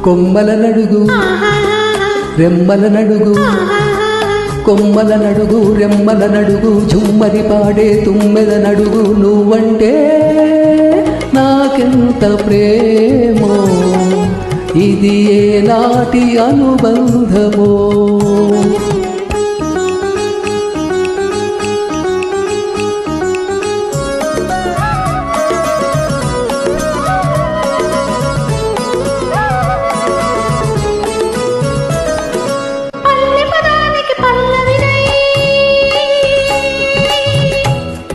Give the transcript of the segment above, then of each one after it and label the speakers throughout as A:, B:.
A: కొమ్మల నడుగు రెమ్మల నడుగు కొమ్మల నడుగు రెమ్మల నడుగు చుమ్మరి పాడే తుమ్మెద నడుగు నువ్వంటే నాకెంత ప్రేమో ఇది ఏ నాటి అనుబంధమో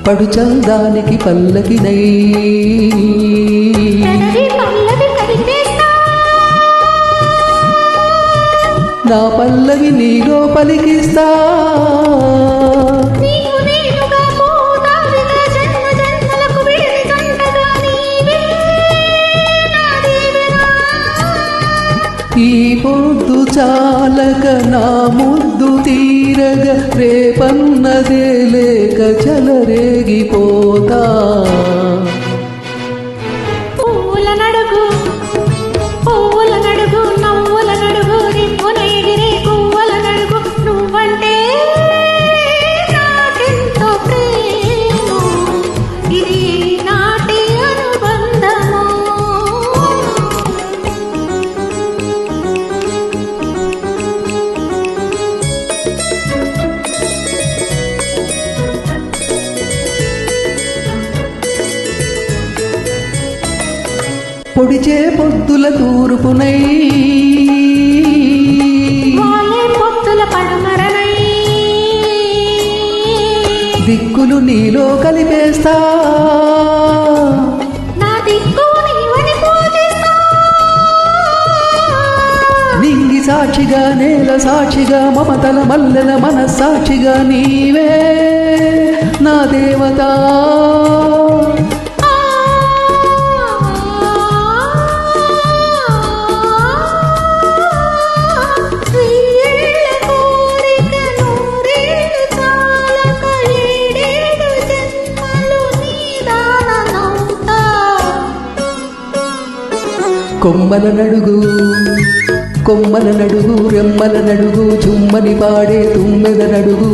A: పడు చందానికి పల్లకినై నా పల్లవి నీలో పలికిస్తా ఈ పొద్దు చాలక నా ముద్దు తీరగ రేపన్నదే లేక చలరేగిపోతా
B: పూల నడుగు నవ్వుల నడుగు రిప్పున ఎగిరే పువ్వుల నడుగు నువ్వంటే నాకెంతో ప్రేమో ఇది నాటి అనుబంధమో
A: పొడిచే పొద్దుల తూర్పునై
B: పొద్దుల పడమరనై
A: దిక్కులు నీలో కలిపేస్తా
B: నా దిక్కు నీవని పూజిస్తా
A: నింగి సాక్షిగా నేల సాక్షిగా మమతల మల్లెల మనస్సాక్షిగా నీవే నా దేవత కొమ్మల నడుగు రెమ్మల నడుగు చుమ్మని పాడే తుమ్మెద నడుగు